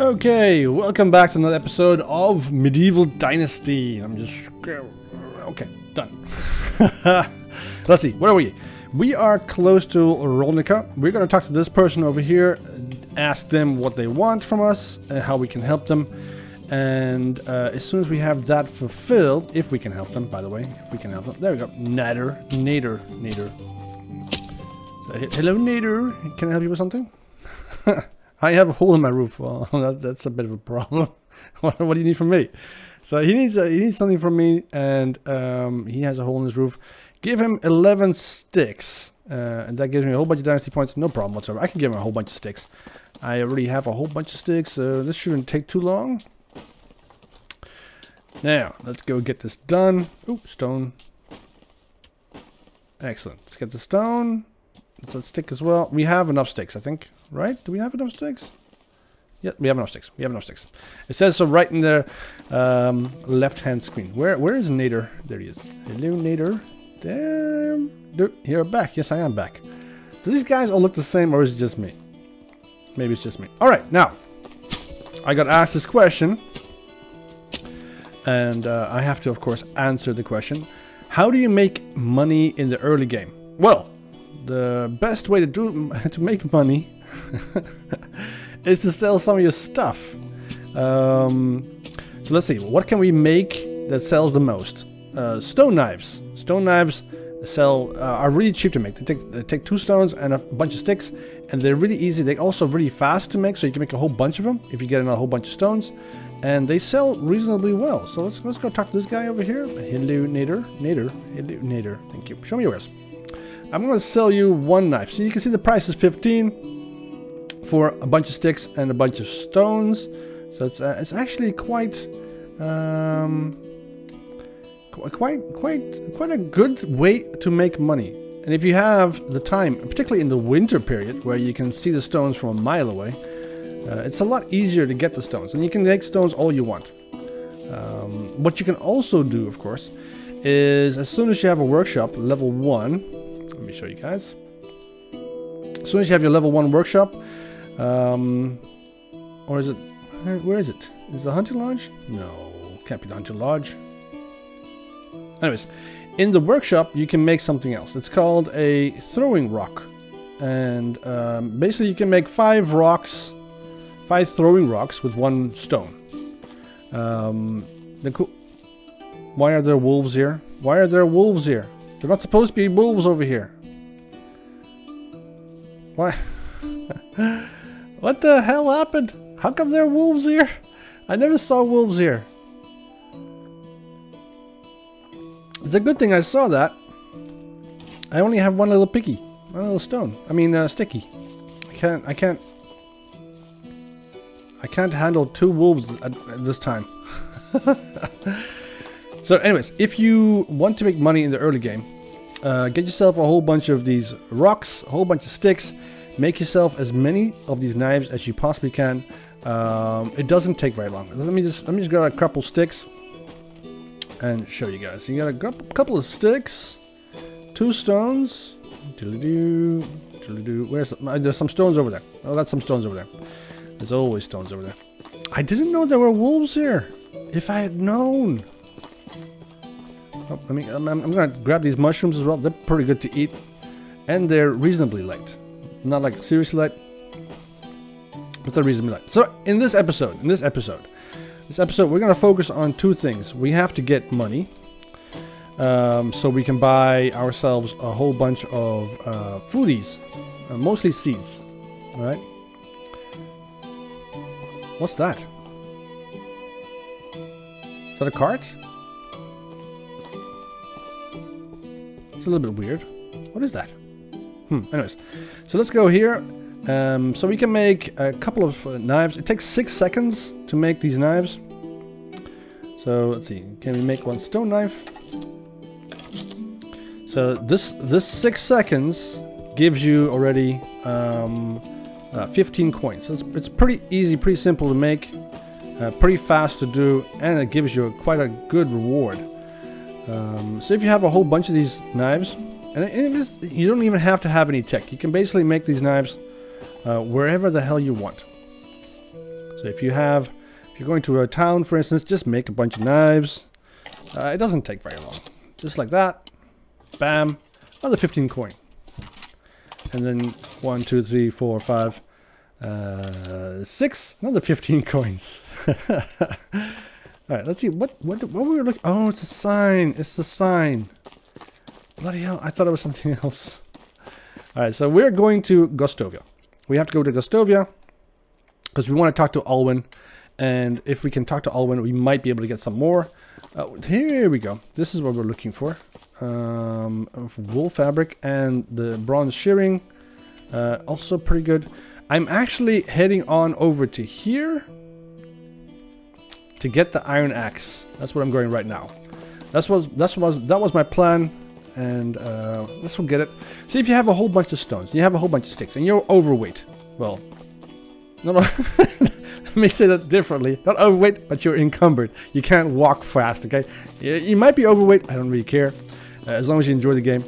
Okay, welcome back to another episode of Medieval Dynasty. I'm just... Okay, done. Let's see, where are we? We are close to Rolnica. We're going to talk to this person over here, ask them what they want from us, and how we can help them. And as soon as we have that fulfilled, if we can help them, by the way, if we can help them. There we go. Nader. So, hello, Nader. Can I help you with something? I have a hole in my roof. Well, that's a bit of a problem. What do you need from me? So he needs something from me, and he has a hole in his roof. Give him 11 sticks, and that gives me a whole bunch of dynasty points. No problem whatsoever. I can give him a whole bunch of sticks. I already have a whole bunch of sticks, so this shouldn't take too long. Now, let's go get this done. Ooh, stone. Excellent. Let's get the stone. Let's stick as well. We have enough sticks, I think. Right? Do we have enough sticks? Yeah, we have enough sticks. We have enough sticks. It says so right in the left-hand screen. Where is Nader? There he is. Hello, Nader. Damn. You're back. Yes, I am back. Do these guys all look the same, or is it just me? Maybe it's just me. All right, now. I got asked this question. And I have to, of course, answer the question. How do you make money in the early game? Well, the best way to make money is to sell some of your stuff. So let's see, what can we make that sells the most? Stone knives. Stone knives are really cheap to make. They take 2 stones and a bunch of sticks, and they're really easy. They're also really fast to make, so you can make a whole bunch of them if you get in a whole bunch of stones. And they sell reasonably well. So let's go talk to this guy over here. Hello, Nader. Hello, Nader. Thank you. Show me yours. I'm going to sell you 1 knife. So you can see the price is 15 for a bunch of sticks and a bunch of stones. So it's actually quite a good way to make money. And if you have the time, particularly in the winter period, where you can see the stones from a mile away, it's a lot easier to get the stones. And you can make stones all you want. What you can also do, of course, is as soon as you have a workshop, level 1... Let me show you guys. As soon as you have your level 1 workshop, or is it... Where is it? Is it the hunting lodge? No, can't be the hunting lodge. Anyways, in the workshop you can make something else. It's called a throwing rock. And basically you can make 5 throwing rocks with 1 stone. Why are there wolves here? Why are there wolves here? They're not supposed to be wolves over here. Why? What the hell happened? How come there are wolves here? I never saw wolves here. It's a good thing I saw that. I only have 1 little piggy. 1 little stone. I mean, sticky. I can't handle 2 wolves at this time. So anyways, if you want to make money in the early game, get yourself a whole bunch of these rocks, a whole bunch of sticks, make yourself as many of these knives as you possibly can. It doesn't take very long. Let me just grab a couple sticks and show you guys. You got a couple of sticks, 2 stones. There's some stones over there. Oh, that's some stones over there. There's always stones over there. I didn't know there were wolves here. If I had known. Oh, I'm gonna grab these mushrooms as well. They're pretty good to eat, and they're reasonably light. Not like seriously light, but they're reasonably light. So in this episode, we're gonna focus on 2 things. We have to get money, so we can buy ourselves a whole bunch of foodies, mostly seeds. All right. What's that? Is that a cart? It's a little bit weird. What is that? Anyways, so let's go here. So we can make a couple of knives. It takes 6 seconds to make these knives. So let's see. Can we make 1 stone knife? So this 6 seconds gives you already 15 coins. So it's pretty easy, pretty simple to make, pretty fast to do, and it gives you quite a good reward. So if you have a whole bunch of these knives, and you don't even have to have any tech. You can basically make these knives wherever the hell you want. So if you're going to a town, for instance, just make a bunch of knives. It doesn't take very long. Just like that. Bam. Another 15 coin. And then 1, 2, 3, 4, 5, 6. Another 15 coins. Alright, let's see. What we were looking... Oh, it's a sign. It's the sign. Bloody hell, I thought it was something else. Alright, so we're going to Gostovia. We have to go to Gostovia because we want to talk to Alwyn. And if we can talk to Alwyn, we might be able to get some more. Here we go. This is what we're looking for. Wool fabric and the bronze shearing. Also pretty good. I'm actually heading on over to here to get the iron axe. That's where I'm going right now. That was my plan. And let's go get it. See, if you have a whole bunch of stones, you have a whole bunch of sticks, and you're overweight. Well, no. Let me say that differently. Not overweight, but you're encumbered. You can't walk fast, okay? You might be overweight. I don't really care. As long as you enjoy the game.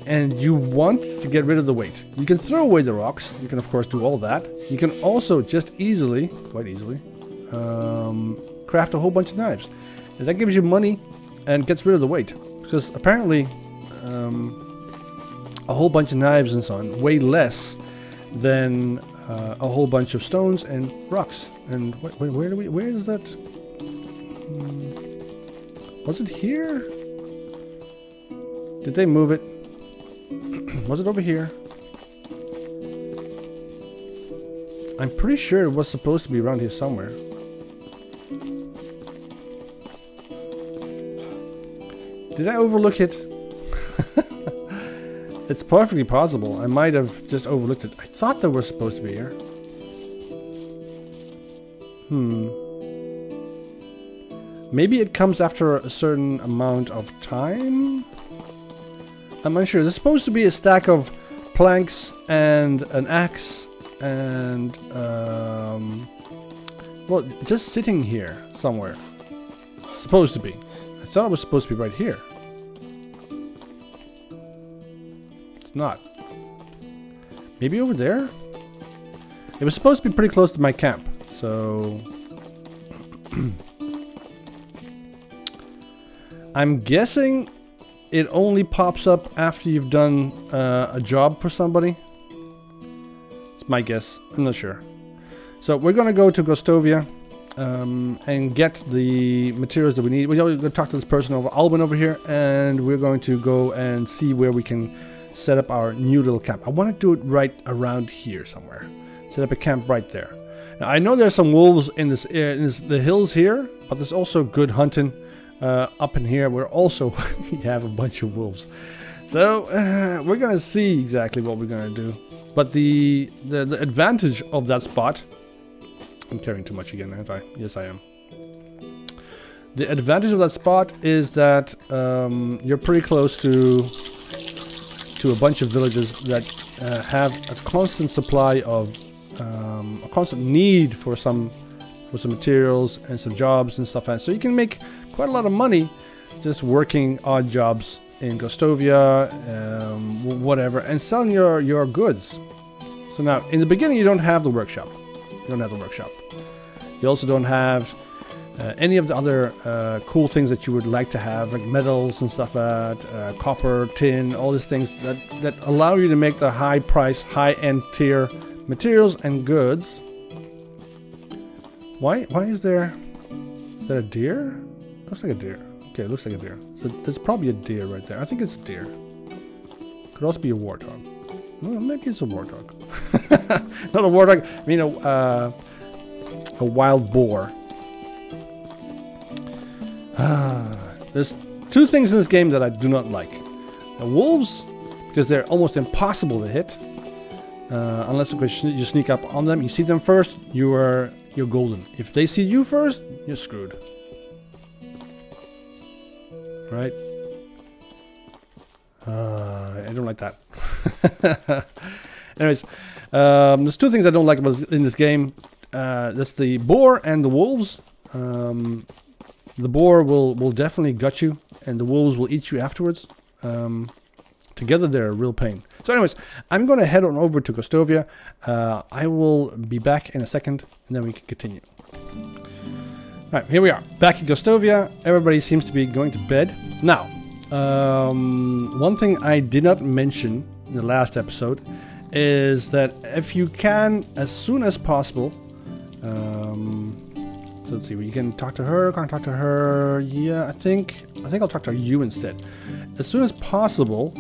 And you want to get rid of the weight. You can throw away the rocks. You can, of course, do all that. You can also just easily, quite easily, craft a whole bunch of knives. And that gives you money and gets rid of the weight. Because apparently, a whole bunch of knives and so on weigh less than a whole bunch of stones and rocks. And where is that? Was it here? Did they move it? Was it over here? I'm pretty sure it was supposed to be around here somewhere. Did I overlook it? It's perfectly possible. I might have just overlooked it. I thought they were supposed to be here. Maybe it comes after a certain amount of time? I'm unsure. There's supposed to be a stack of planks and an axe and well, just sitting here somewhere. Supposed to be. I thought it was supposed to be right here. It's not. Maybe over there? It was supposed to be pretty close to my camp, so I'm guessing it only pops up after you've done a job for somebody. It's my guess. I'm not sure. So we're gonna go to Gostovia and get the materials that we need. We're going to talk to this person over, Alwyn over here, and we're going to go and see where we can set up our new little camp. I want to do it right around here somewhere. Set up a camp right there. Now I know there's some wolves in the hills here, but there's also good hunting up in here. We're also we have a bunch of wolves, so we're gonna see exactly what we're gonna do. But the advantage of that spot, I'm carrying too much again, aren't I? Yes, I am. The advantage of that spot is that you're pretty close to a bunch of villages that have a constant supply of a constant need for some materials and some jobs and stuff. And so you can make quite a lot of money just working odd jobs in Gostovia, whatever, and selling your goods. So now, in the beginning, you don't have the workshop. You don't have the workshop. You also don't have any of the other cool things that you would like to have, like metals and stuff like that, copper, tin, all these things that allow you to make the high price, high-end tier materials and goods. Why is there... Is that a deer? Looks like a deer. Okay, it looks like a deer. So there's probably a deer right there. I think it's a deer. Could also be a warthog. Well, maybe it's a warthog. Not a warthog. I mean a wild boar. There's two things in this game that I do not like. Wolves, because they're almost impossible to hit. Unless you sneak up on them. You see them first, you're golden. If they see you first, you're screwed. Right? I don't like that. Anyways, there's two things I don't like about in this game. That's the boar and the wolves. The boar will definitely gut you, and the wolves will eat you afterwards to together they're a real pain. So anyways, I'm going to head on over to Gostovia. I will be back in a second, and then we can continue. Alright, here we are, back in Gostovia. Everybody seems to be going to bed. Now, one thing I did not mention in the last episode is that if you can, as soon as possible, so let's see, we can talk to her, can't talk to her, yeah, I think I'll talk to you instead. As soon as possible,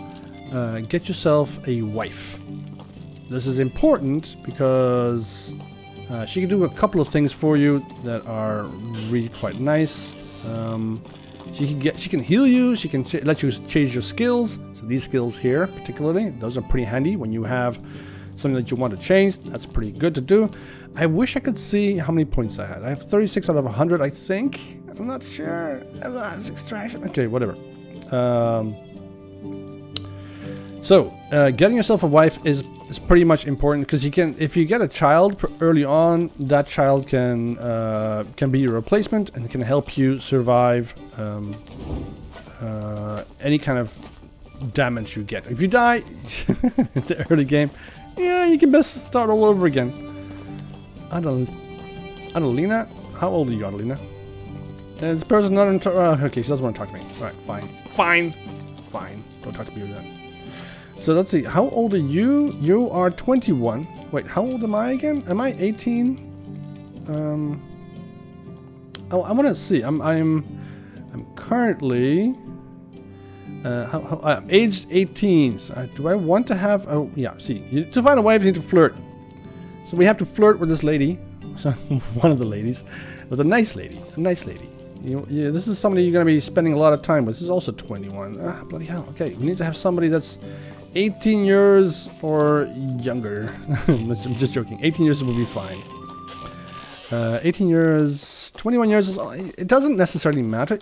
get yourself a wife. This is important because she can do a couple of things for you that are really quite nice. She can heal you, she can let you change your skills. So these skills here, particularly, those are pretty handy when you have something that you want to change. That's pretty good to do. I wish I could see how many points I had. I have 36 out of 100, I think. I'm not sure. That's extraction. Okay, whatever. Getting yourself a wife is pretty much important because you can, if you get a child early on, that child can be your replacement and can help you survive any kind of damage you get. If you die in the early game, yeah, you can best start all over again. Adelina? How old are you, Adelina? This person not okay, she doesn't want to talk to me. Alright, fine. Don't talk to me again. So let's see, how old are you? You are 21. Wait, how old am I again? Am I 18? Oh, I want to see. I'm currently I'm aged 18. So do I want to have? Oh, yeah. See, to find a wife, you need to flirt. So we have to flirt with this lady, so one of the ladies, with a nice lady. This is somebody you're going to be spending a lot of time with. This is also 21. Ah, bloody hell. Okay, we need to have somebody that's 18 years or younger. I'm just joking. 18 years will be fine. 18 years, 21 years, it doesn't necessarily matter.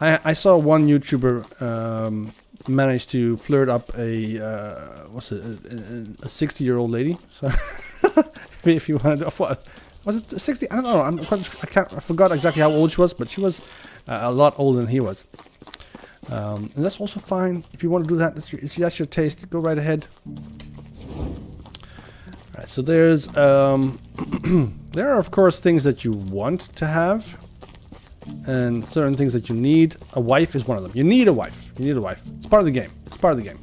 I saw one YouTuber manage to flirt up a 60-year-old lady. So if you wanted to, was it 60? I don't know. I forgot exactly how old she was, but she was a lot older than he was. And that's also fine. If you want to do that, that's your taste. Go right ahead. Alright, so there's there are of course things that you want to have, and certain things that you need. A wife is one of them. You need a wife. It's part of the game.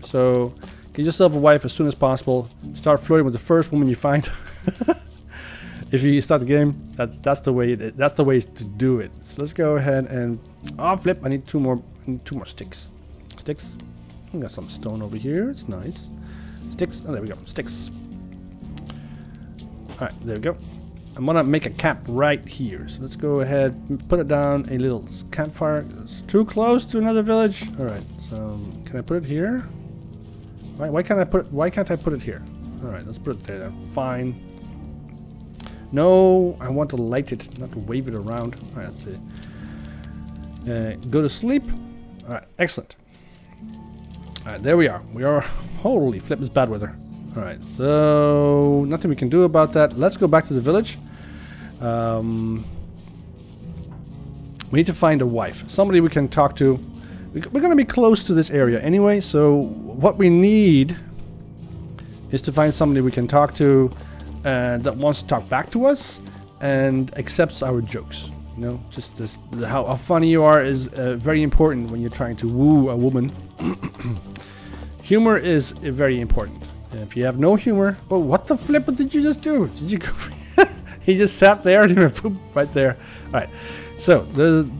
So get yourself a wife as soon as possible. Start flirting with the first woman you find. If you start the game, that's the way to do it. So let's go ahead and flip. I need two more sticks. I got some stone over here. It's nice. Sticks. Oh, there we go. Sticks. All right, there we go. I'm gonna make a camp right here. So let's go ahead and put it down a little campfire. It's too close to another village. All right. So can I put it here? Why can't I put it here? All right, let's put it there. Fine. No, I want to light it, not to wave it around. All right, let's see. Go to sleep. All right, excellent. All right, there we are. Holy flip, it's bad weather. All right, so nothing we can do about that. Let's go back to the village. We need to find a wife, somebody we can talk to. We're going to be close to this area anyway, so what we need is to find somebody we can talk to that wants to talk back to us and accepts our jokes. You know, just this, how funny you are is very important when you're trying to woo a woman. Humor is very important. If you have no humor, oh, what the flip did you just do? Did you go? He just sat there and poop right there. All right. So there's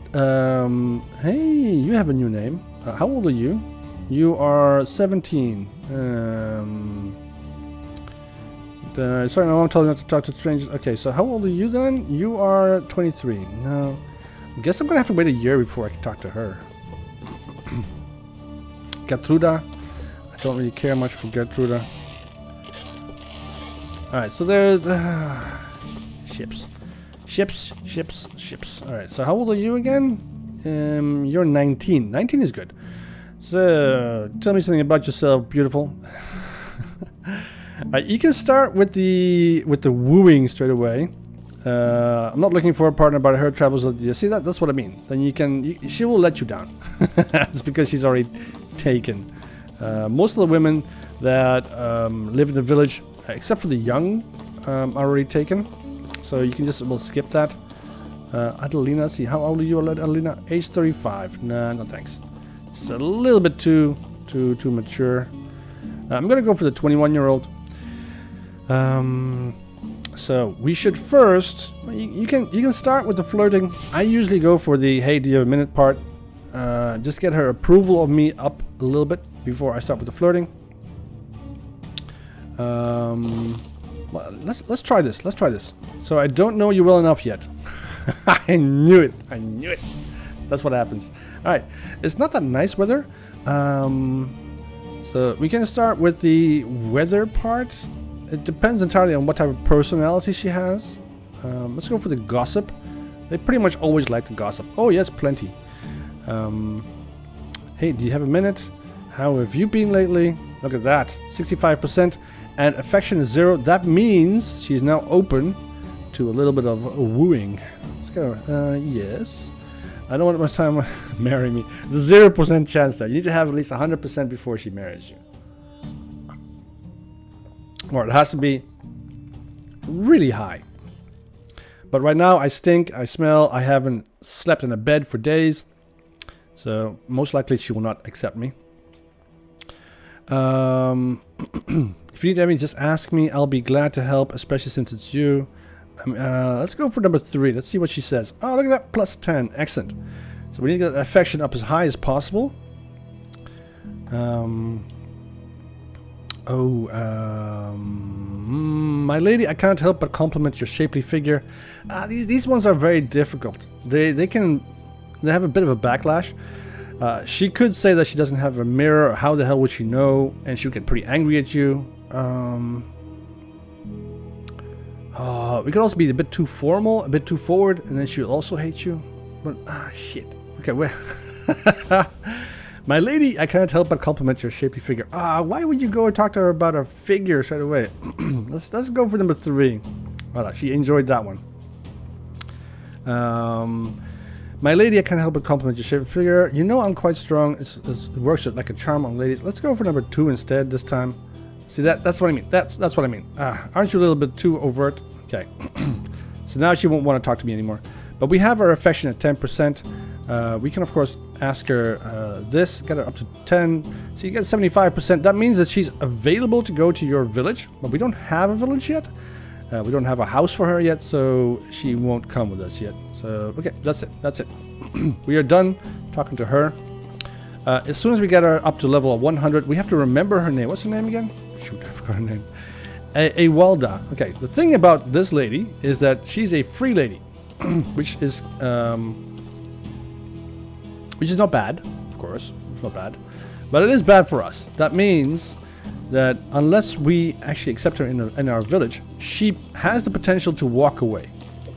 hey, you have a new name. How old are you? You are 17. Sorry, no, I'm telling you not to talk to strangers. Okay, so how old are you then? You are 23. No, I guess I'm gonna have to wait a year before I can talk to her. Gertruda. I don't really care much for Gertruda. Alright, so there's ships. Alright, so how old are you again? You're 19. 19 is good. So tell me something about yourself, beautiful. You can start with the wooing straight away. I'm not looking for a partner, but her travels. You see that? That's what I mean. Then she will let you down. It's because she's already taken. Most of the women that live in the village, except for the young, are already taken. So you can just skip that. Adelina, see, how old are you, Adelina? Age 35. Nah, no thanks. It's a little bit too mature. I'm gonna go for the 21-year-old. So we should first. You can start with the flirting. I usually go for the hey, do you have a minute part. Just get her approval of me up a little bit before I start with the flirting. Well, let's try this. Let's try this. So I don't know you well enough yet. I knew it. I knew it. That's what happens. All right. It's not that nice weather. So we can start with the weather part. It depends entirely on what type of personality she has. Let's go for the gossip. They pretty much always like to gossip. Oh yes, plenty. Hey, do you have a minute? How have you been lately? Look at that, 65%, and affection is 0. That means she's now open to a little bit of wooing. Let's go. Yes. I don't want much time marrying me. There's a 0% chance there. You need to have at least 100% before she marries you. Or it has to be really high. But right now I stink, I smell, I haven't slept in a bed for days. So most likely she will not accept me. If you need anything, just ask me. I'll be glad to help, especially since it's you. Let's go for number 3. Let's see what she says. Oh, look at that, plus 10. Excellent. So we need to get affection up as high as possible. My lady, I can't help but compliment your shapely figure. These ones are very difficult. They have a bit of a backlash. She could say that she doesn't have a mirror. How the hell would she know? And she'll get pretty angry at you. We could also be a bit too formal, a bit too forward, and then she'll also hate you. But shit. Okay, well, my lady, I cannot help but compliment your shapely figure. Why would you go and talk to her about her figure straight away? let's go for number 3. Voilà, she enjoyed that one. My lady, I can't help but compliment your shapely figure. You know I'm quite strong. It works like a charm on ladies. Let's go for number 2 instead this time. See, that's what I mean. That's what I mean. Aren't you a little bit too overt? Okay. So now she won't want to talk to me anymore. But we have her affection at 10%. We can of course ask her this, get her up to 10. So you get 75%. That means that she's available to go to your village, but we don't have a village yet. We don't have a house for her yet, so she won't come with us yet. So okay, that's it. That's it. We are done talking to her. As soon as we get her up to level 100, we have to remember her name. What's her name again? Shoot, I forgot her name. Awalda. Okay, the thing about this lady is that she's a free lady, which is not bad, of course. It's not bad, but it is bad for us. That means that unless we actually accept her in our village, she has the potential to walk away.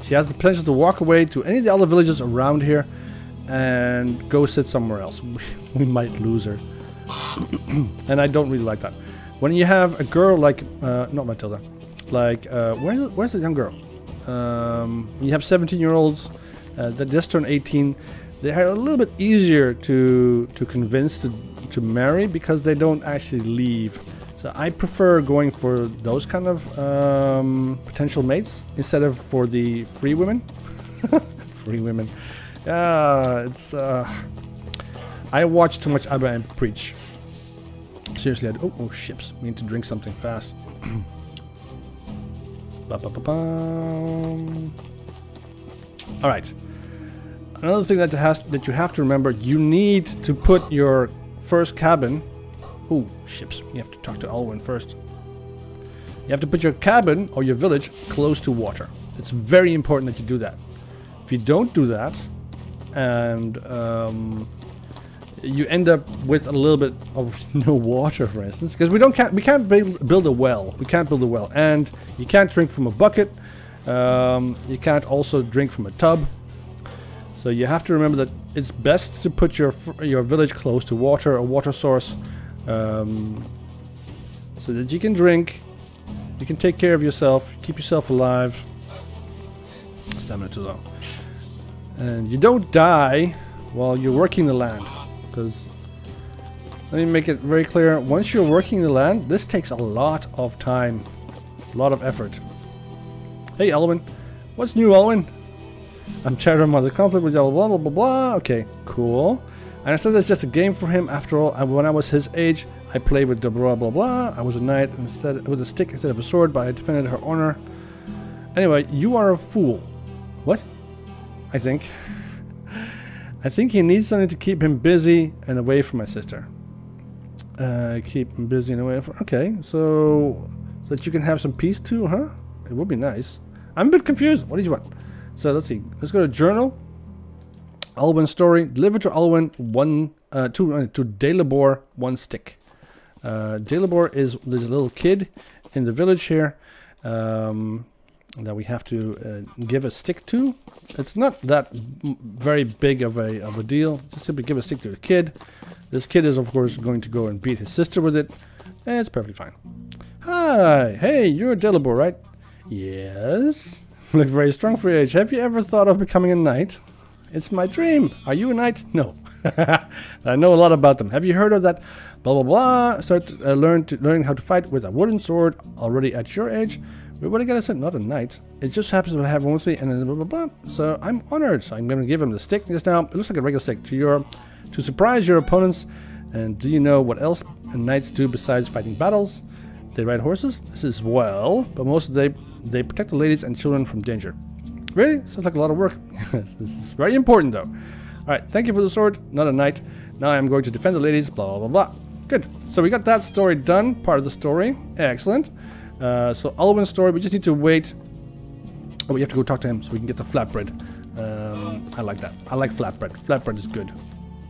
She has the potential to walk away to any of the other villages around here and go sit somewhere else. We might lose her. And I don't really like that. When you have a girl like, not Matilda, like, where's the young girl? You have 17-year-olds that just turned 18. They are a little bit easier to convince to marry because they don't actually leave. So I prefer going for those kind of potential mates instead of for the free women. Free women. It's I watch too much Abba and preach. Seriously, oh ships. We need to drink something fast. Alright. Another thing that you have to remember, you need to put your first cabin. Oh, ships. You have to talk to Alwyn first. You have to put your cabin or your village close to water. It's very important that you do that. If you don't do that, and you end up with a little bit of no water, for instance, because we can't build a well. We can't build a well, and you can't drink from a bucket. You can't also drink from a tub. So you have to remember that it's best to put your village close to water, a water source, so that you can drink, you can take care of yourself, keep yourself alive. Stamina too low. And you don't die while you're working the land, because Let me make it very clear. Once you're working the land, this takes a lot of time. A lot of effort. Hey, Alwyn. What's new, Alwyn? I'm tired of the conflict with blah, blah, blah, blah, blah. Okay, cool. I understand that's just a game for him. After all, when I was his age, I played with the blah, blah, blah. I was a knight instead with a stick instead of a sword, but I defended her honor. Anyway, you are a fool. What? I think. I think he needs something to keep him busy and away from my sister. Keep him busy and away from... Okay, so that you can have some peace too, huh? It would be nice. I'm a bit confused. What do you want? So let's see. Let's go to journal. Alwyn story. Deliver to Alwyn to Dalibor 1 stick. Dalibor is this little kid in the village here that we have to give a stick to. It's not that very big of a deal. Just simply give a stick to the kid. This kid is of course going to go and beat his sister with it. And it's perfectly fine. Hi, hey, you're Dalibor, right? Yes. Look very strong for your age. Have you ever thought of becoming a knight? It's my dream. Are you a knight? No. I know a lot about them. Have you heard of that? Blah blah blah. Start learning how to fight with a wooden sword already at your age. But what I gotta say, not a knight. It just happens to have one with me, and then blah blah blah. So I'm honored. So I'm gonna give him the stick just now. It looks like a regular stick to surprise your opponents. And do you know what else knights do besides fighting battles? They ride horses. This is well, but most of they protect the ladies and children from danger. Really? Sounds like a lot of work. This is very important though. Alright, thank you for the sword. Not a knight. Now I'm going to defend the ladies. Blah, blah, blah. Good. So we got that story done. Part of the story. Excellent. So Alwyn's story. We just need to wait. Oh, we have to go talk to him so we can get the flatbread. I like that. I like flatbread. Flatbread is good.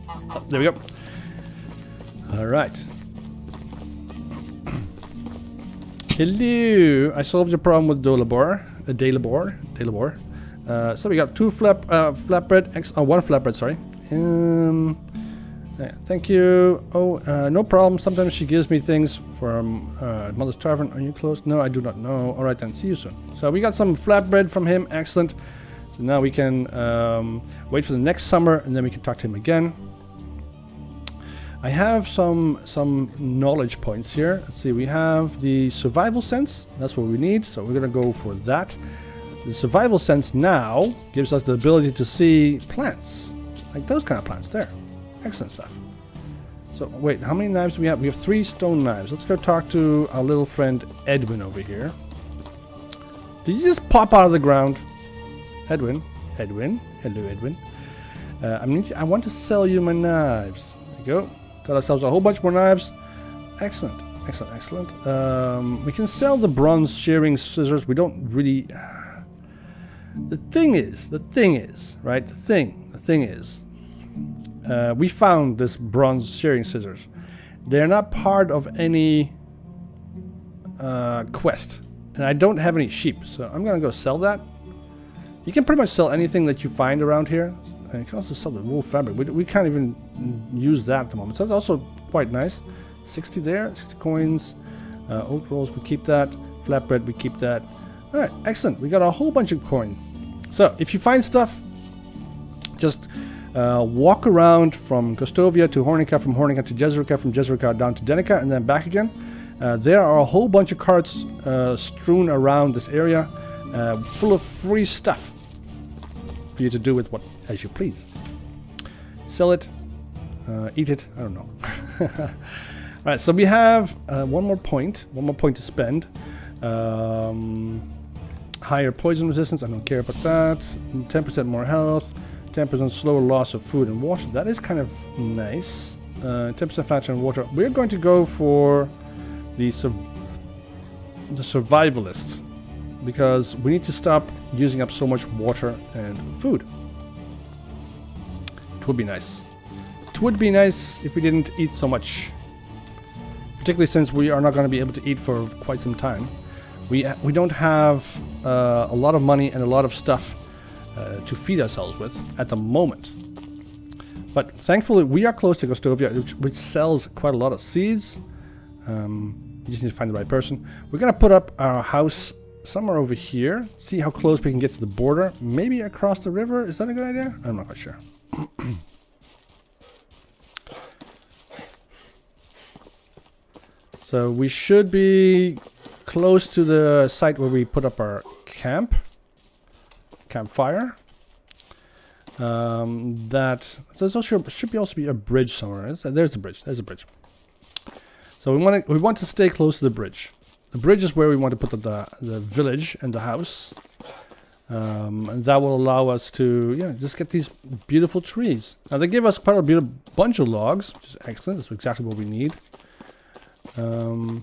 Oh, there we go. Alright. Hello. I solved your problem with Dalibor. So we got two flatbread, one flatbread, sorry. Yeah, thank you. Oh, no problem. Sometimes she gives me things from Mother's Tavern. Are you close? No, I do not know. All right then, see you soon. So we got some flatbread from him. Excellent. So now we can wait for the next summer, and then we can talk to him again. I have some knowledge points here. Let's see. We have the survival sense. That's what we need. So we're gonna go for that. The survival sense now gives us the ability to see plants, like those kind of plants there. Excellent stuff. So wait, how many knives do we have? We have 3 stone knives. Let's go talk to our little friend Edwin over here. Did you just pop out of the ground? Edwin. Hello Edwin. I want to sell you my knives. There you go. Got ourselves a whole bunch more knives. Excellent. We can sell the bronze shearing scissors. We don't really... The thing is, right? We found this bronze shearing scissors. They're not part of any quest. And I don't have any sheep, so I'm gonna go sell that. You can pretty much sell anything that you find around here. And you can also sell the wool fabric. We can't even use that at the moment. So that's also quite nice. 60 there, 60 coins. Oak rolls, we keep that. Flatbread, we keep that. Alright, excellent. We got a whole bunch of coin. So, if you find stuff, just walk around from Kostovia to Hornica, from Hornica to Jezreka, from Jezreka down to Denica, and then back again. There are a whole bunch of carts strewn around this area, full of free stuff for you to do with what as you please. Sell it, eat it, I don't know. Alright, so we have one more point to spend. Higher poison resistance, I don't care about that. 10% more health, 10% slower loss of food and water. That is kind of nice. 10% faster in water. We're going to go for the survivalist, because we need to stop using up so much water and food. It would be nice. It would be nice if we didn't eat so much. Particularly since we are not going to be able to eat for quite some time. We don't have a lot of money and a lot of stuff to feed ourselves with at the moment. But thankfully we are close to Kostovia, which sells quite a lot of seeds. You just need to find the right person. We're going to put up our house somewhere over here. See how close we can get to the border. Maybe across the river. Is that a good idea? I'm not quite sure. So we should be close to the site where we put up our campfire. There's also should also be a bridge somewhere. There's the bridge. There's a bridge. So we want to stay close to the bridge. The bridge is where we want to put the village and the house. And that will allow us to just get these beautiful trees. Now they give us quite a bunch of logs, which is excellent. That's exactly what we need. Okay,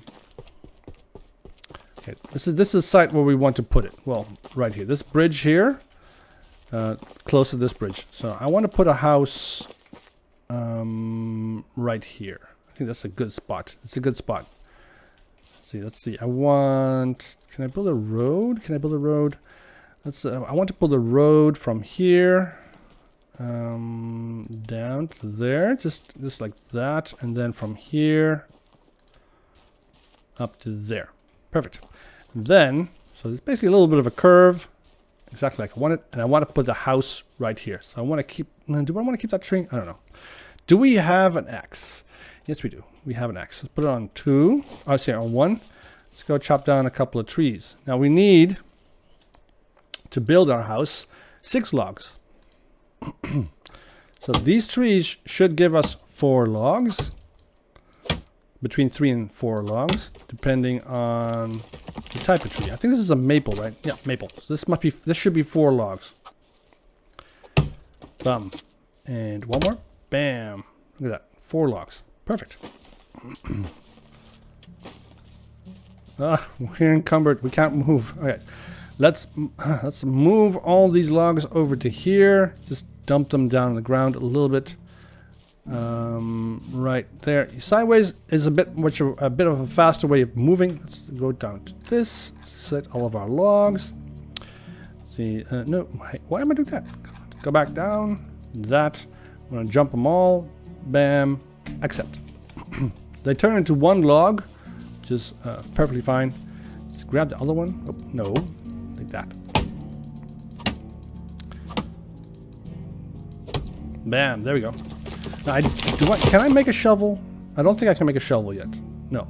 this is the site where we want to put it. Well, right here. This bridge here, close to this bridge. So I want to put a house right here. I think that's a good spot. It's a good spot. Let's see. Can I build a road? Can I build a road? I want to build a road from here down to there, just like that, and then from here up to there. Perfect. And then, so it's basically a little bit of a curve, exactly like I want it, and I want to put the house right here. So I want to keep. Do I want to keep that tree? I don't know. Do we have an X? Yes, we do. We have an X. Let's put it on 2. Oh, sorry, on 1. Let's go chop down a couple of trees. Now we need to build our house 6 logs. So these trees should give us 4 logs, between 3 and 4 logs, depending on the type of tree. I think this is a maple, right? Yeah, maple. So this should be 4 logs. Bam. And one more. Bam. Look at that. 4 logs. Perfect. We're encumbered. We can't move. Okay. Let's move all these logs over to here. Just dump them down on the ground a little bit. Right there. Sideways is a bit of a faster way of moving. Let's go down to this. Select all of our logs. Let's see. No. Why am I doing that? Go back down. That. I'm gonna jump them all. Bam. Accept. They turn into 1 log, which is perfectly fine. Let's grab the other one. Oh, no. Like that. Bam, there we go. Now, can I make a shovel? I don't think I can make a shovel yet. No,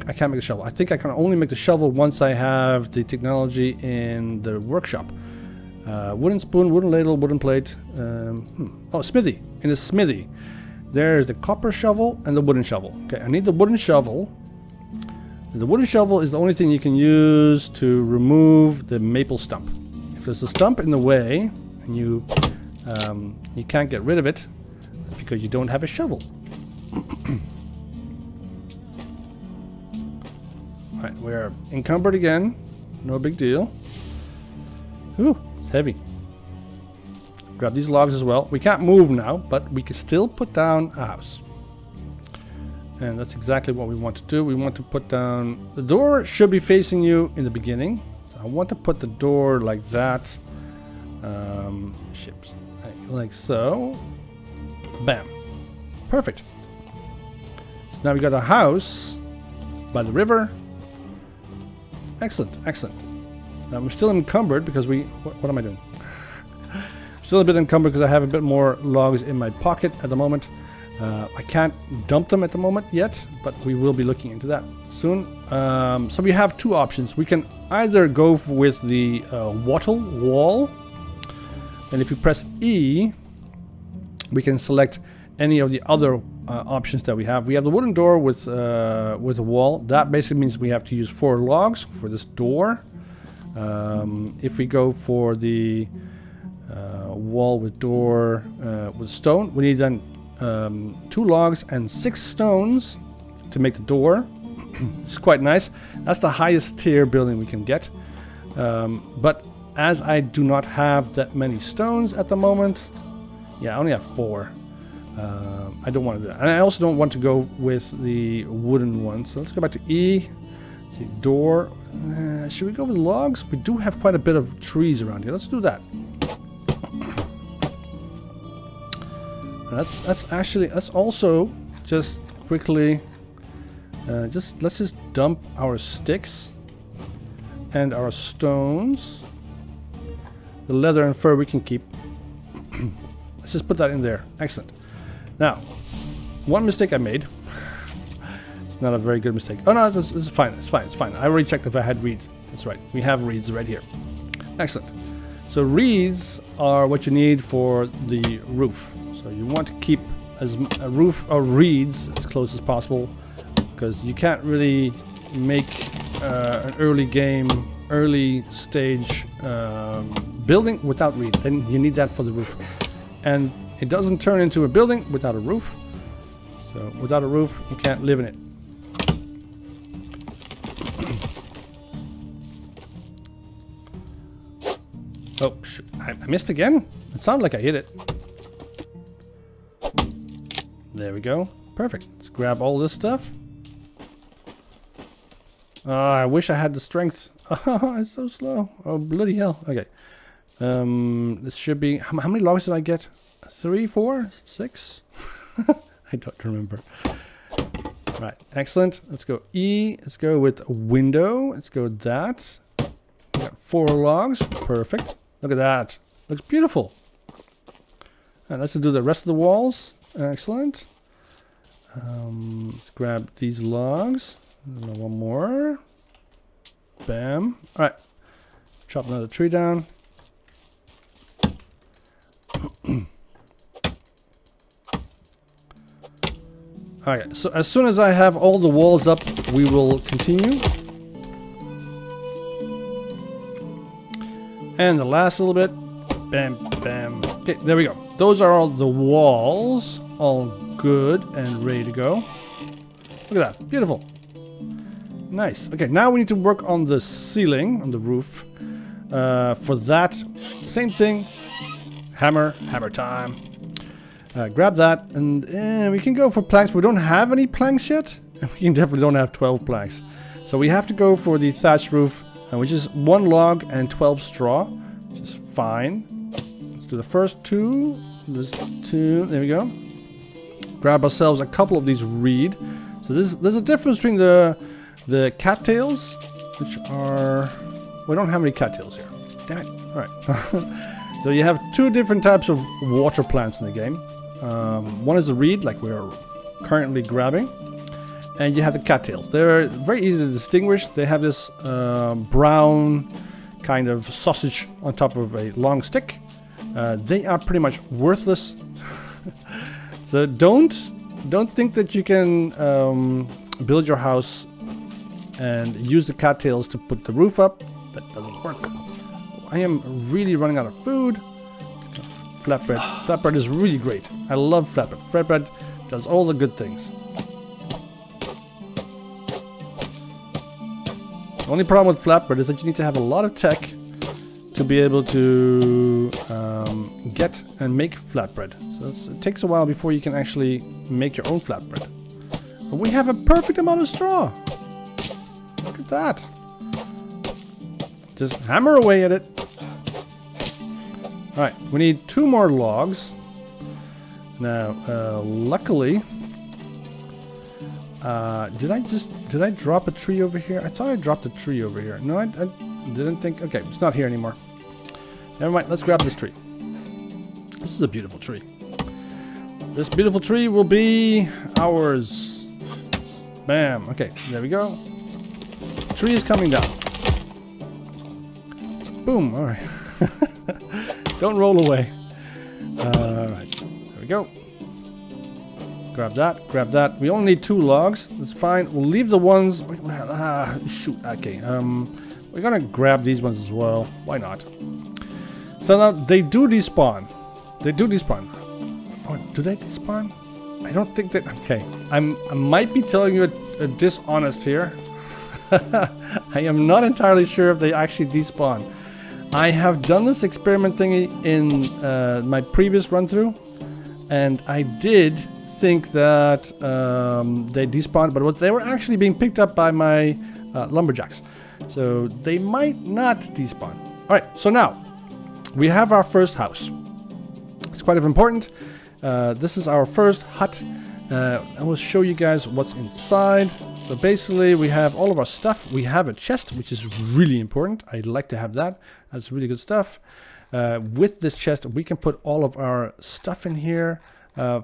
I can't make a shovel. I think I can only make the shovel once I have the technology in the workshop. Wooden spoon, wooden ladle, wooden plate. Oh, smithy. In the smithy, there's the copper shovel and the wooden shovel. Okay, I need the wooden shovel. The wooden shovel is the only thing you can use to remove the maple stump. If there's a stump in the way and you can't get rid of it, it's because you don't have a shovel. Alright, we're encumbered again. No big deal. Ooh, it's heavy. Grab these logs as well. We can't move now, but we can still put down a house. And that's exactly what we want to do. We want to put down... The door should be facing you in the beginning. So I want to put the door like that. Ships. Like so. Bam. Perfect. So now we got a house by the river. Excellent, excellent. Now we're still encumbered because we... What am I doing? Still a bit encumbered because I have a bit more logs in my pocket at the moment. I can't dump them at the moment yet, but we will be looking into that soon. So we have 2 options. We can either go with the wattle wall, and if you press E, we can select any of the other options that we have. We have the wooden door with a wall. That basically means we have to use 4 logs for this door. If we go for the wall with door with stone, we need then 2 logs and 6 stones to make the door. It's quite nice. That's the highest tier building we can get. But as I do not have that many stones at the moment, yeah, I only have 4. I don't want to do that. And I also don't want to go with the wooden one. So let's go back to E. Let's see, door. Should we go with logs? We do have quite a bit of trees around here. Let's do that. Let's also just quickly let's just dump our sticks and our stones. The leather and fur we can keep. Let's just put that in there. Excellent. Now, one mistake I made. It's not a very good mistake. Oh no, this is fine. It's fine. It's fine. I already checked if I had reed. That's right. We have reeds right here. Excellent. So reeds are what you need for the roof. So you want to keep a roof or reeds as close as possible, because you can't really make an early stage building without reed. Then you need that for the roof, and it doesn't turn into a building without a roof. So without a roof, you can't live in it. Oh, shoot. I missed again? It sounded like I hit it. There we go. Perfect. Let's grab all this stuff. I wish I had the strength. Oh, it's so slow. Oh, bloody hell. Okay. This should be... How many logs did I get? 3, 4, 6? I don't remember. Right. Excellent. Let's go E. Let's go with window. Let's go with that. We got 4 logs. Perfect. Look at that. Looks beautiful. And let's do the rest of the walls. Excellent. Let's grab these logs. One more. Bam. Alright. Chop another tree down. Alright, so as soon as I have all the walls up, we will continue. And the last little bit. Bam, bam. Okay, there we go. Those are all the walls. All good and ready to go. Look at that. Beautiful. Nice. Okay, now we need to work on the ceiling, on the roof. For that, same thing. Hammer time. Grab that, and we can go for planks. We don't have any planks yet. We definitely don't have 12 planks. So we have to go for the thatched roof, which is 1 log and 12 straw, which is fine. Let's do the first 2. There's 2. There we go. Grab ourselves a couple of these reed. So there's a difference between the cattails, which are... We don't have any cattails here. Damn it. Alright. So you have 2 different types of water plants in the game. One is the reed, like we're currently grabbing. And you have the cattails. They're very easy to distinguish. They have this brown kind of sausage on top of a long stick. They are pretty much worthless. So don't think that you can build your house and use the cattails to put the roof up. That doesn't work. I am really running out of food. Flatbread. Flatbread is really great. I love flatbread. Flatbread does all the good things. The only problem with flatbread is that you need to have a lot of tech to be able to get and make flatbread. So it takes a while before you can actually make your own flatbread. But we have a perfect amount of straw. Look at that. Just hammer away at it. Alright, we need 2 more logs. Now, luckily... did I drop a tree over here? I thought I dropped a tree over here. No, I didn't think... Okay, it's not here anymore. Never mind, let's grab this tree. This is a beautiful tree. This beautiful tree will be ours. Bam. Okay, there we go. Tree is coming down. Boom. Alright. Don't roll away. Alright, there we go. Grab that, grab that. We only need 2 logs. That's fine. We'll leave the ones... shoot. Okay. We're gonna grab these ones as well. Why not? So now they do despawn. They do despawn. Oh, do they despawn? I don't think that... Okay. I might be telling you a dishonest here. I am not entirely sure if they actually despawn. I have done this experiment thingy in my previous run through, and I did think that they despawned, but they were actually being picked up by my lumberjacks, so they might not despawn. All right, so now we have our first house. It's quite important. This is our first hut. I will show you guys what's inside. So basically we have all of our stuff. We have a chest, which is really important. I like to have that. That's really good stuff. With this chest, we can put all of our stuff in here.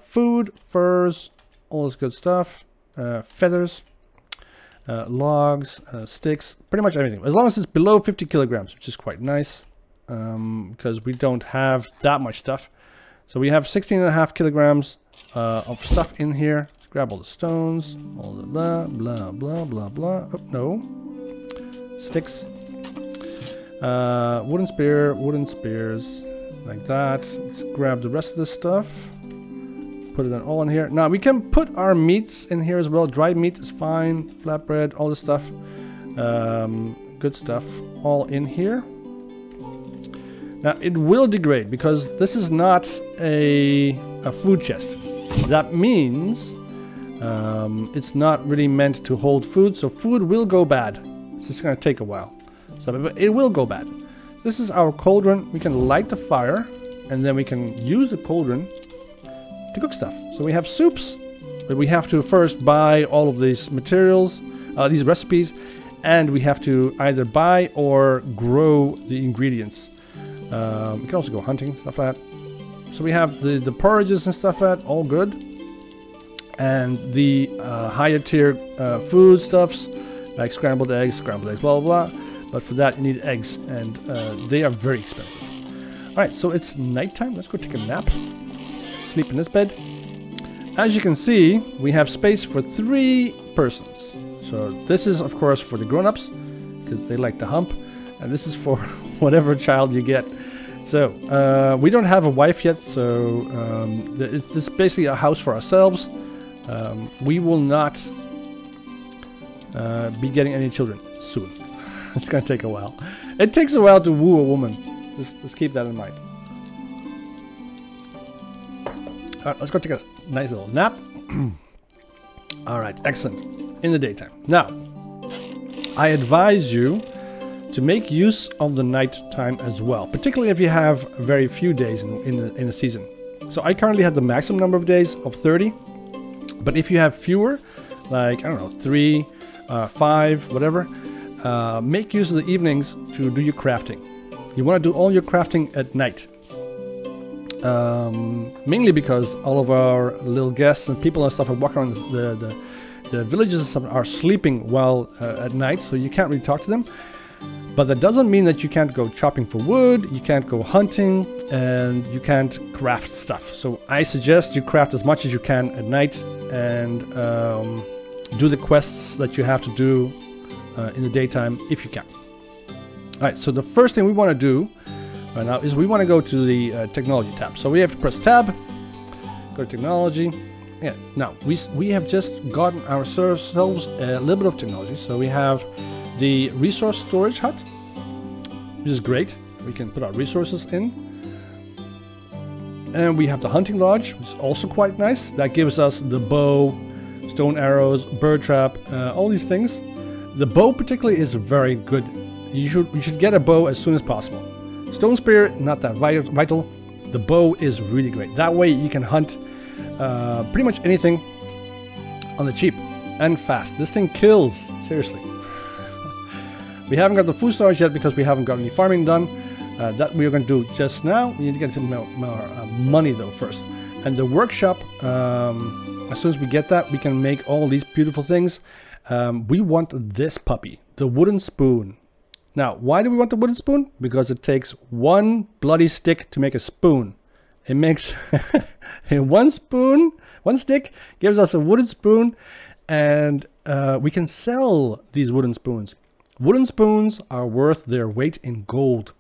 Food, furs, all this good stuff. Feathers, logs, sticks, pretty much everything. As long as it's below 50 kilograms, which is quite nice, because we don't have that much stuff. So we have 16.5 kilograms of stuff in here. Let's grab all the stones, all the blah, blah, blah, blah, blah. Oh, no. Sticks. Wooden spear, wooden spears, like that. Let's grab the rest of this stuff. Put it all in here. Now we can put our meats in here as well. Dried meat is fine. Flatbread, all this stuff. Good stuff. All in here. Now it will degrade because this is not a food chest. That means it's not really meant to hold food. So food will go bad. It's just going to take a while. So it will go bad. This is our cauldron. We can light the fire and then we can use the cauldron to cook stuff. So we have soups, but we have to first buy all of these materials, these recipes, and we have to either buy or grow the ingredients. We can also go hunting, stuff like that. So we have the porridges and stuff like that, all good. And the higher tier food stuffs, like scrambled eggs, blah, blah, blah. But for that you need eggs, and they are very expensive. Alright, so it's nighttime. Let's go take a nap. Sleep in this bed. As you can see, we have space for 3 persons. So this is of course for the grown-ups, because they like to hump, and this is for whatever child you get. So we don't have a wife yet, so this is basically a house for ourselves. We will not be getting any children soon. It's gonna take a while. It takes a while to woo a woman. Just keep that in mind. Alright, let's go take a nice little nap. Alright, excellent. In the daytime. Now, I advise you to make use of the night time as well, particularly if you have very few days in a season. So I currently have the maximum number of days of 30, but if you have fewer, like, I don't know, 3, 5, whatever, make use of the evenings to do your crafting. You want to do all your crafting at night. Mainly because all of our little guests and people and stuff are walking around the villages and stuff are sleeping while at night, so you can't really talk to them. But that doesn't mean that you can't go chopping for wood, you can't go hunting, and you can't craft stuff. So I suggest you craft as much as you can at night and do the quests that you have to do in the daytime if you can. Alright, so the first thing we want to do right now is we want to go to the technology tab. So we have to press tab, go to technology. Yeah, now we have just gotten ourselves a little bit of technology. So we have the resource storage hut, which is great. We can put our resources in. And we have the hunting lodge, which is also quite nice. That gives us the bow, stone arrows, bird trap, all these things. The bow particularly is very good. You should get a bow as soon as possible. Stone spear, not that vital. The bow is really great. That way you can hunt pretty much anything on the cheap and fast. This thing kills, seriously. We haven't got the food storage yet because we haven't got any farming done. That we are going to do just now. We need to get some more money though first. And the workshop, as soon as we get that, we can make all these beautiful things. We want this puppy, the wooden spoon. Now, why do we want the wooden spoon? Because it takes 1 bloody stick to make a spoon. It makes one stick gives us a wooden spoon, and we can sell these wooden spoons. Wooden spoons are worth their weight in gold.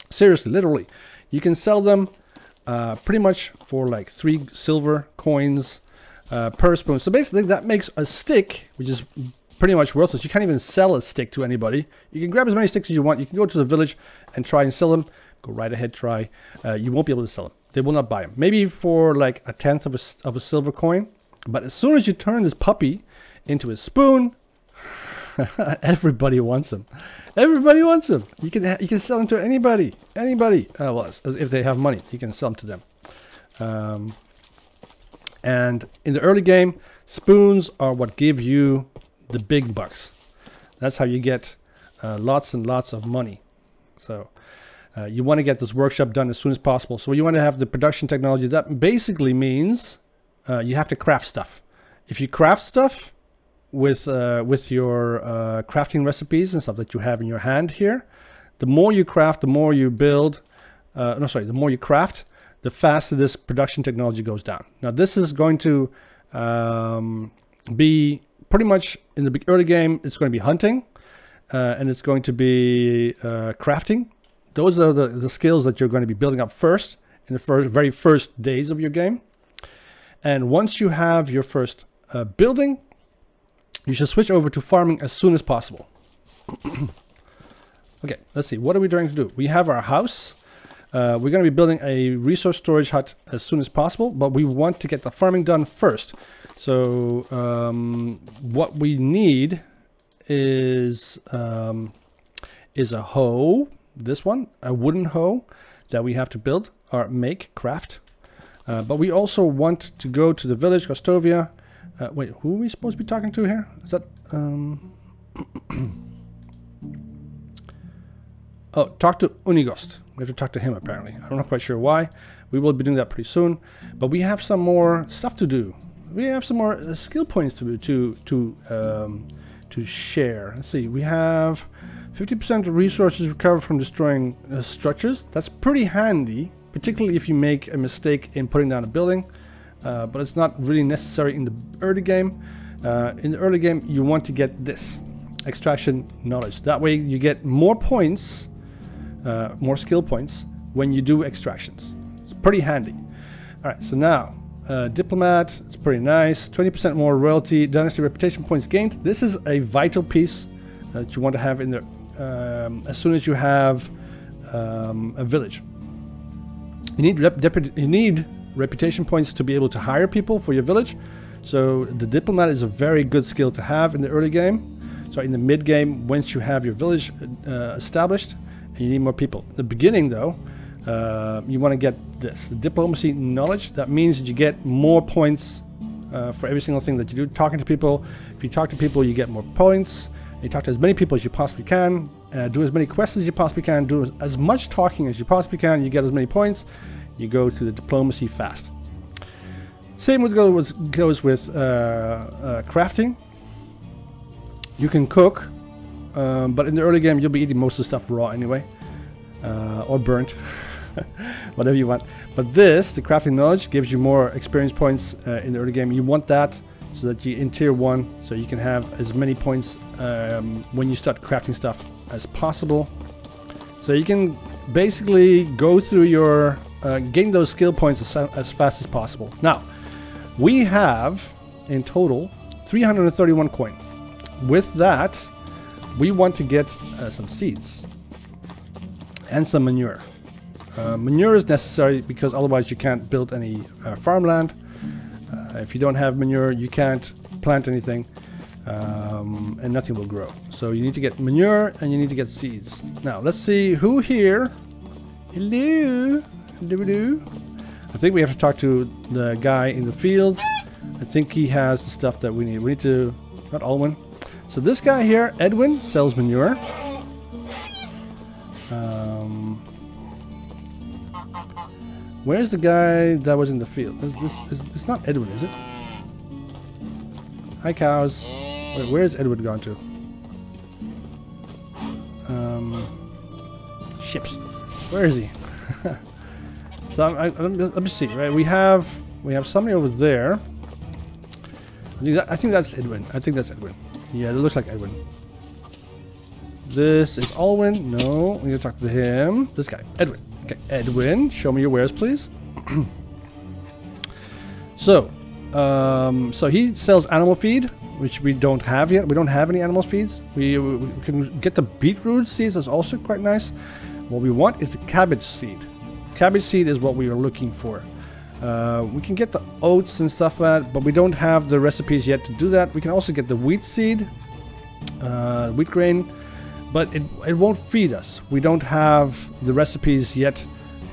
Seriously, literally. You can sell them pretty much for like 3 silver coins per spoon. So basically that makes a stick, which is pretty much worthless. You can't even sell a stick to anybody. You can grab as many sticks as you want. You can go to the village and try and sell them. Go right ahead, try. You won't be able to sell them. They will not buy them. Maybe for like 1/10 of a silver coin. But as soon as you turn this puppy into a spoon, everybody wants them. Everybody wants them. You can sell them to anybody. Anybody. Well, if they have money, you can sell them to them. And in the early game, spoons are what give you the big bucks. That's how you get lots and lots of money. So you want to get this workshop done as soon as possible. So you want to have the production technology. That basically means you have to craft stuff. If you craft stuff, with your crafting recipes and stuff that you have in your hand here. The more you craft, the more you build. The more you craft, the faster this production technology goes down. Now this is going to be pretty much in the early game. It's going to be hunting, and it's going to be crafting. Those are the skills that you're going to be building up first in the very first days of your game. And once you have your first building, you should switch over to farming as soon as possible. Okay, let's see. What are we trying to do? We have our house. We're going to be building a resource storage hut as soon as possible, but we want to get the farming done first. So what we need is a hoe. This one, a wooden hoe that we have to build or craft. But we also want to go to the village, Gostovia. Wait, who are we supposed to be talking to here? Is that... Oh, talk to Unigost. We have to talk to him, apparently. I'm not quite sure why. We will be doing that pretty soon. But we have some more stuff to do. We have some more skill points to share. Let's see. We have 50% of resources recovered from destroying structures. That's pretty handy, particularly if you make a mistake in putting down a building. But it's not really necessary in the early game. In the early game, you want to get this extraction knowledge. That way, you get more points. More skill points when you do extractions. It's pretty handy. All right, so now diplomat, it's pretty nice. 20% more royalty, dynasty reputation points gained. This is a vital piece that you want to have in there as soon as you have a village. You need reputation points to be able to hire people for your village. So the diplomat is a very good skill to have in the early game. So in the mid game, once you have your village established, you need more people. In the beginning, though, you want to get this, the diplomacy knowledge. That means that you get more points for every single thing that you do. Talking to people. If you talk to people, you get more points. You talk to as many people as you possibly can. Do as many quests as you possibly can. Do as much talking as you possibly can. You get as many points. You go through the diplomacy fast. Same goes with crafting. You can cook. But in the early game, you'll be eating most of the stuff raw anyway, or burnt, whatever you want. But this, the crafting knowledge, gives you more experience points in the early game. You want that so that you in tier 1, so you can have as many points when you start crafting stuff as possible. So you can basically go through your gain those skill points as fast as possible. Now, we have in total 331 coin. With that, we want to get some seeds and some manure. Manure is necessary because otherwise you can't build any farmland. If you don't have manure, you can't plant anything, and nothing will grow. So you need to get manure and you need to get seeds. Now let's see who here. Hello. Hello. I think we have to talk to the guy in the field. I think he has the stuff that we need. We need to, not Alwyn. So this guy here, Edwin, sells manure. Where's the guy that was in the field? It's not Edwin, is it? Hi, cows. Wait, where's Edwin gone to? Ships. Where is he? So let me see. Right, we have somebody over there. I think that's Edwin. I think that's Edwin. Yeah, it looks like Edwin. This is Alwyn. No, we need to talk to him. This guy, Edwin. Okay, Edwin, show me your wares, please. So he sells animal feed, which we don't have yet. We don't have any animal feeds. We can get the beetroot seeds. That's also quite nice. What we want is the cabbage seed. Cabbage seed is what we are looking for. We can get the oats and stuff like that, but we don't have the recipes yet to do that. We can also get the wheat seed, wheat grain, but it won't feed us. We don't have the recipes yet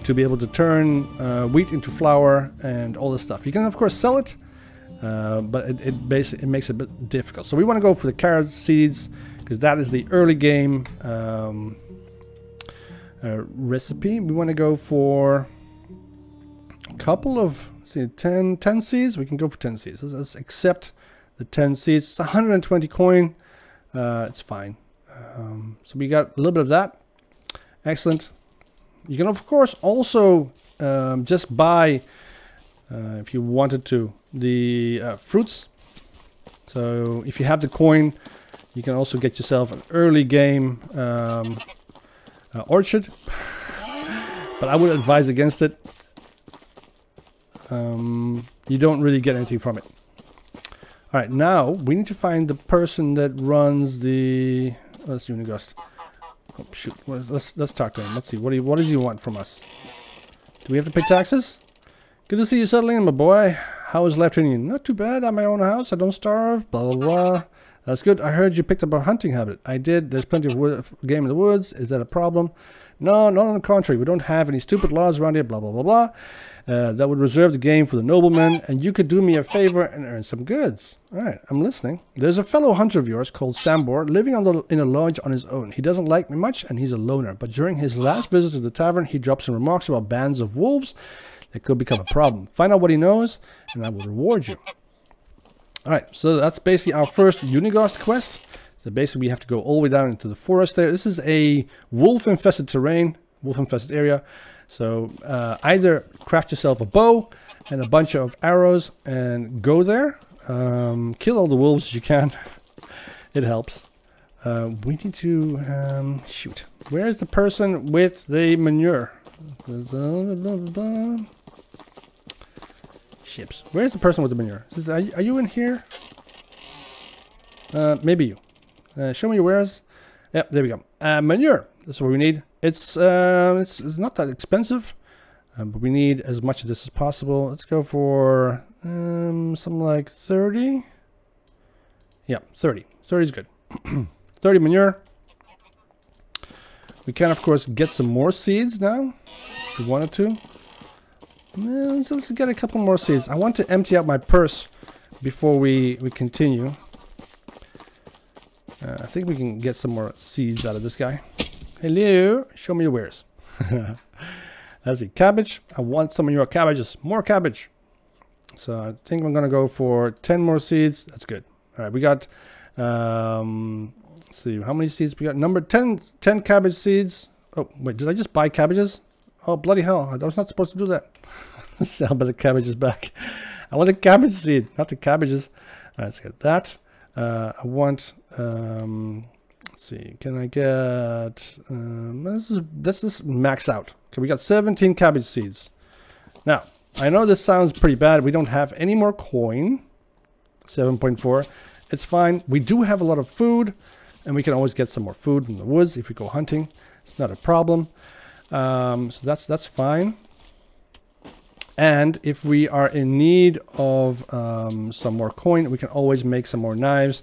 to be able to turn wheat into flour and all this stuff. You can of course sell it, but it makes it a bit difficult. So we want to go for the carrot seeds because that is the early game recipe. We want to go for a couple of 10 seeds. We can go for 10 seeds. Let's accept the 10 seeds. It's 120 coin. It's fine. So we got a little bit of that. Excellent. You can of course also just buy, if you wanted to, the fruits. So if you have the coin, you can also get yourself an early game orchard. But I would advise against it. You don't really get anything from it. All right, now we need to find the person that runs the. Let's Unigust. Oh shoot! Let's talk to him. Let's see. What does he want from us? Do we have to pay taxes? Good to see you settling in, my boy. How is life treating you? Not too bad. I have my own house. I don't starve. Blah blah blah. That's good. I heard you picked up a hunting habit. I did. There's plenty of game in the woods. Is that a problem? No, not on the contrary. We don't have any stupid laws around here. Blah blah blah blah. That would reserve the game for the noblemen, and you could do me a favor and earn some goods. All right, I'm listening. There's a fellow hunter of yours called Sambor living in a lodge on his own. He doesn't like me much, and he's a loner. But during his last visit to the tavern, he dropped some remarks about bands of wolves that could become a problem. Find out what he knows, and I will reward you. All right, so that's basically our first Unigast quest. So basically, we have to go all the way down into the forest there. This is a wolf-infested terrain, wolf-infested area. So either craft yourself a bow and a bunch of arrows and go there. Kill all the wolves you can. It helps. We need to shoot. Where is the person with the manure? Ships. Where is the person with the manure? Are you in here? Maybe you. Show me your wares. Yep, there we go. Manure. That's what we need. It's not that expensive, but we need as much of this as possible. Let's go for something like 30. Yeah, 30. 30 is good. 30 manure. We can of course get some more seeds now, if we wanted to. Let's get a couple more seeds. I want to empty out my purse before we continue. I think we can get some more seeds out of this guy. Hello, show me your wares. Let's see, cabbage. I want some of your cabbages. More cabbage. So I think I'm gonna go for 10 more seeds. That's good. All right, we got. Let's see, how many seeds we got? Number 10 cabbage seeds. Oh wait, did I just buy cabbages? Oh bloody hell! I was not supposed to do that. Sell by the cabbages back. I want the cabbage seed, not the cabbages. All right, let's get that. I want. Let's see, can I get, let's just max out. Okay, we got 17 cabbage seeds. Now, I know this sounds pretty bad. We don't have any more coin. 7.4. It's fine. We do have a lot of food, and we can always get some more food in the woods if we go hunting. It's not a problem. So that's fine. And if we are in need of some more coin, we can always make some more knives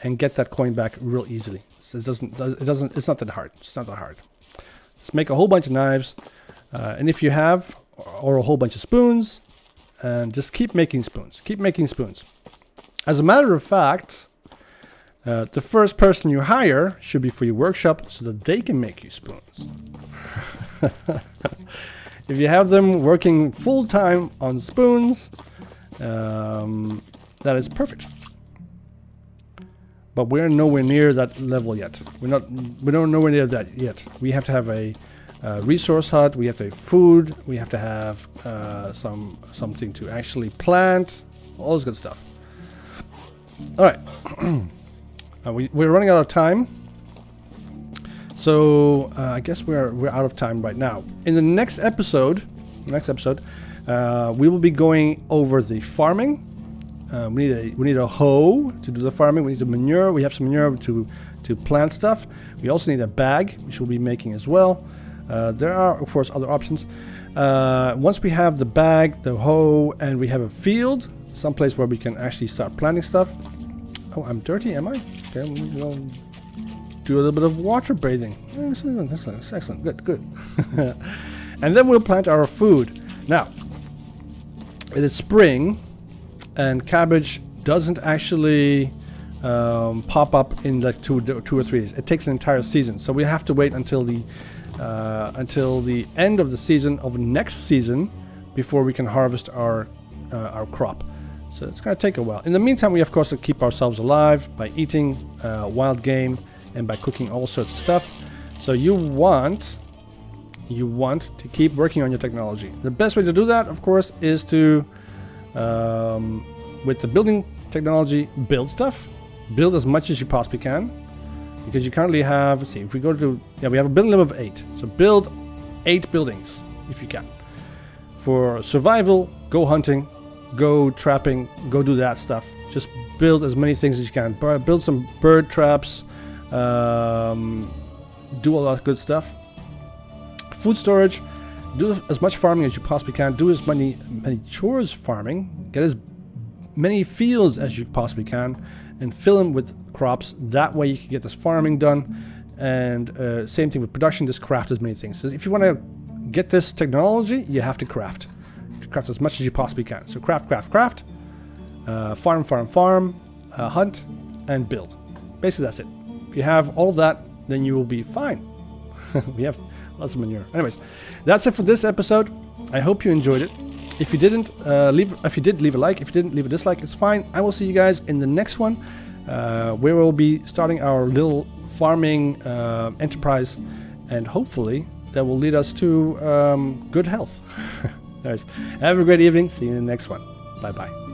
and get that coin back real easily. So it's not that hard. It's not that hard. Let's make a whole bunch of knives, and if you have, or a whole bunch of spoons, and just keep making spoons. Keep making spoons. As a matter of fact, the first person you hire should be for your workshop so that they can make you spoons. If you have them working full-time on spoons, that is perfect. But we're nowhere near that level yet. We're nowhere near that yet. We have to have a resource hut. We have to have food. We have to have something to actually plant. All this good stuff. All right. We're running out of time. So I guess we're out of time right now. In the next episode, we will be going over the farming. We need a hoe to do the farming. We need some manure. We have some manure to plant stuff. We also need a bag, which we'll be making as well. There are of course other options. Once we have the bag, the hoe, and we have a field, someplace where we can actually start planting stuff. Oh, I'm dirty, am I? Okay, we'll do a little bit of water bathing. Excellent. Good. And then we'll plant our food. Now, it is spring, and cabbage doesn't actually pop up in like two or 3 days. It takes an entire season, so we have to wait until the end of the season of next season before we can harvest our crop. So it's going to take a while. In the meantime, we of course to keep ourselves alive by eating wild game and by cooking all sorts of stuff. So you want to keep working on your technology. The best way to do that, of course, is to with the building technology, build stuff. Build as much as you possibly can, because you currently have, let's see, if we go to, yeah, we have a building limit of 8. So build 8 buildings if you can. For survival, go hunting, go trapping, go do that stuff. Just build as many things as you can. Build some bird traps, do all that good stuff. Food storage, do as much farming as you possibly can. Do as many chores farming. Get as many fields as you possibly can, and fill them with crops. That way you can get this farming done. And same thing with production, just craft as many things. So if you want to get this technology, you have to craft. You have to craft as much as you possibly can. So craft, farm, hunt, and build. Basically that's it. If you have all that, then you will be fine. We have lots of manure. Anyways, that's it for this episode. I hope you enjoyed it. If you didn't, if you did, leave a like. If you didn't, leave a dislike. It's fine. I will see you guys in the next one, where we'll be starting our little farming enterprise, and hopefully that will lead us to good health. Anyways, have a great evening. See you in the next one. Bye bye.